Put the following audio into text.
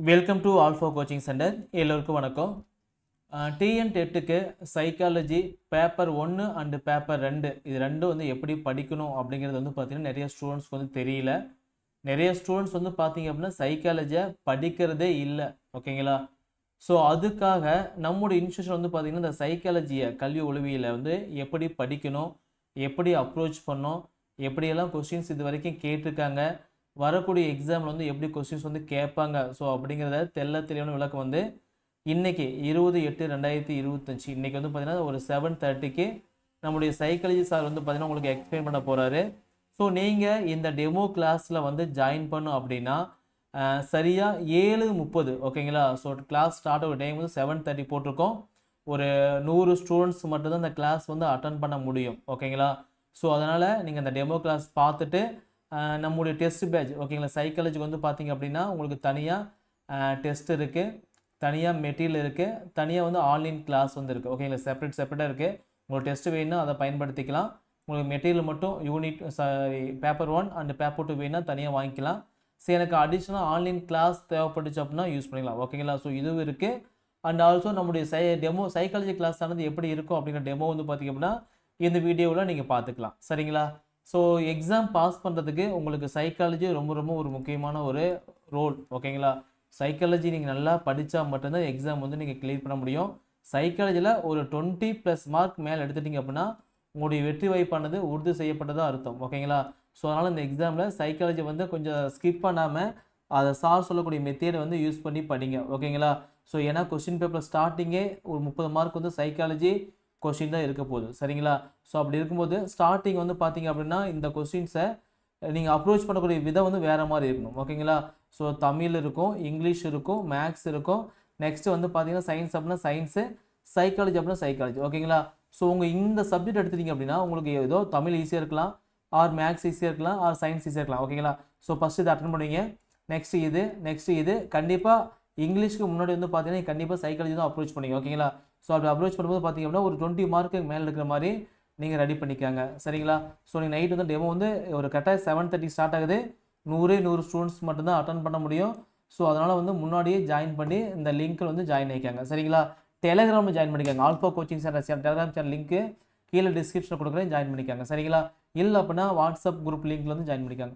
Welcome to Alpha coaching centre. எல்லோருக்கும் வணக்கம். TN டெட்டுக்கு சைக்காலஜி பேப்பர் 1 அண்டு பேப்பர் 2 இது ரெண்டும் வந்து எப்படி படிக்கணும் அப்படிங்கிறது வந்து பார்த்தீங்கன்னா நிறைய ஸ்டூடெண்ட்ஸ்க்கு வந்து தெரியல. நிறைய ஸ்டூடெண்ட்ஸ் வந்து பார்த்தீங்க அப்படின்னா சைக்காலஜியை படிக்கிறதே இல்லை. ஓகேங்களா? ஸோ அதுக்காக நம்முடைய இன்ஸ்டியூஷன் வந்து பார்த்தீங்கன்னா இந்த சைக்காலஜியை கல்வி உளவியலை வந்து எப்படி படிக்கணும், எப்படி அப்ரோச் பண்ணணும், எப்படியெல்லாம் கொஸ்டின்ஸ் இது வரைக்கும் கேட்டிருக்காங்க, வரக்கூடிய எக்ஸாமில் வந்து எப்படி கொஸ்டின்ஸ் வந்து கேட்பாங்க, ஸோ அப்படிங்கிறத தெளிவான விளக்கம் வந்து இன்றைக்கி 20/8/2025 இன்றைக்கி வந்து பார்த்திங்கன்னா ஒரு 7:30க்கு நம்முடைய சைக்காலஜி சார் வந்து பார்த்திங்கன்னா உங்களுக்கு எக்ஸ்பிளைன் பண்ண போகிறாரு. ஸோ நீங்கள் இந்த டெமோ கிளாஸில் வந்து ஜாயின் பண்ணும் அப்படின்னா சரியாக 7:30 ஓகேங்களா? ஸோ கிளாஸ் ஸ்டார்ட் ஆகிற டைம் வந்து 7:30 போட்டிருக்கோம். ஒரு 100 ஸ்டூடெண்ட்ஸ் மட்டும்தான் இந்த கிளாஸ் வந்து அட்டன் பண்ண முடியும். ஓகேங்களா? ஸோ அதனால் நீங்கள் இந்த டெமோ கிளாஸ் பார்த்துட்டு நம்முடைய டெஸ்ட் பேட்ச் ஓகேங்களா, சைக்காலஜிக்கு வந்து பார்த்தீங்க அப்படின்னா உங்களுக்கு தனியாக டெஸ்ட் இருக்குது, தனியாக மெட்டீரியல் இருக்குது, தனியாக வந்து ஆன்லைன் கிளாஸ் வந்து இருக்குது. ஓகேங்களா? செப்பரேட்டாக இருக்குது. உங்களுக்கு டெஸ்ட் வேணும்னா அதை பயன்படுத்திக்கலாம். உங்களுக்கு மெட்டீரியல் மட்டும் யூனிட் பேப்பர் 1 அண்ட் பேப்பர் 2 வேணும்னா தனியாக வாங்கிக்கலாம். சரி, எனக்கு அடிஷ்னலாக ஆன்லைன் கிளாஸ் தேவைப்பட்டுச்சு அப்படின்னா யூஸ் பண்ணிக்கலாம். ஓகேங்களா? ஸோ இதுவும் இருக்குது. அண்ட் ஆல்சோ நம்முடைய டெமோ சைக்காலஜி கிளாஸ் ஆனது எப்படி இருக்கும் அப்படிங்கிற டெமோ வந்து பார்த்திங்க அப்படின்னா இந்த வீடியோவில் நீங்கள் பார்த்துக்கலாம். சரிங்களா? ஸோ எக்ஸாம் பாஸ் பண்ணுறதுக்கு உங்களுக்கு சைக்காலஜி ரொம்ப ஒரு முக்கியமான ஒரு ரோல். ஓகேங்களா? சைக்காலஜி நீங்கள் நல்லா படித்தா மட்டும்தான் எக்ஸாம் வந்து நீங்கள் கிளியர் பண்ண முடியும். சைக்காலஜியில் ஒரு 20+ மார்க் மேலே எடுத்துட்டிங்க அப்படின்னா உங்களுடைய வெற்றி வாய்ப்பானது உறுதி செய்யப்பட்டதாக அர்த்தம். ஓகேங்களா? ஸோ அதனால் இந்த எக்ஸாமில் சைக்காலஜி வந்து கொஞ்சம் ஸ்கிப் பண்ணாமல் அதை சார் சொல்லக்கூடிய மெத்தேடை வந்து யூஸ் பண்ணி படிங்க. ஓகேங்களா? ஸோ ஏன்னா கொஸ்டின் பேப்பர் ஸ்டார்டிங்கே ஒரு 30 மார்க் வந்து சைக்காலஜி கொஸ்டின் தான் இருக்க போகுது. சரிங்களா? ஸோ அப்படி இருக்கும்போது ஸ்டார்டிங் வந்து பார்த்தீங்க அப்படின்னா இந்த கொஸ்டின்ஸை நீங்கள் அப்ரோச் பண்ணக்கூடிய விதம் வந்து வேறு மாதிரி இருக்கணும். ஓகேங்களா? ஸோ தமிழ் இருக்கும், இங்கிலீஷ் இருக்கும், மேக்ஸ் இருக்கும், நெக்ஸ்ட்டு வந்து பார்த்தீங்கன்னா சயின்ஸ் அப்படின்னா சயின்ஸு, சைக்காலஜி அப்படின்னா சைக்காலஜி. ஓகேங்களா? ஸோ உங்கள் இந்த சப்ஜெக்ட் எடுத்துட்டிங்க அப்படின்னா உங்களுக்கு ஏதோ தமிழ் ஈஸியாக இருக்கலாம், ஆர் மேக்ஸ் ஈஸியாக இருக்கலாம், ஆர் சயின்ஸ் ஈஸியாக இருக்கலாம். ஓகேங்களா? ஸோ ஃபஸ்ட்டு இதை அட்டன் பண்ணுவீங்க. நெக்ஸ்ட்டு இது கண்டிப்பாக இங்கிலீஷ்க்கு முன்னாடி வந்து பார்த்தீங்கன்னா கண்டிப்பாக சைக்காலஜி தான் அப்ரோச் பண்ணுவீங்க. ஓகேங்களா? ஸோ அப்படி அப்ரோச் பண்ணும்போது பார்த்தீங்க அப்படின்னா ஒரு 20 மார்க்கு மேலே இருக்கிற மாதிரி நீங்கள் ரெடி பண்ணிக்காங்க. சரிங்களா? ஸோ நீங்கள் நைட் வந்து டெமோ வந்து ஒரு கரெக்டாக 7:30 ஸ்டார்ட் ஆகுது. 100 ஸ்டூடெண்ட்ஸ் மட்டும்தான் அட்டன் பண்ண முடியும். ஸோ அதனால் வந்து முன்னாடியே ஜாயின் பண்ணி இந்த லிங்க்கில் வந்து ஜாயின் ஆகிக்காங்க. சரிங்களா? டெலகிராமில் ஜாயின் பண்ணிக்காங்க. Alpha coaching centre Telegram channel லிங்க்கு கீழே டிஸ்கிரிப்ஷனில் கொடுக்குறேன், ஜாயின் பண்ணிக்காங்க. சரிங்களா? இல்லை அப்படின்னா வாட்ஸ்அப் குரூப் லிங்க்கில் வந்து ஜாயின் பண்ணிக்காங்க.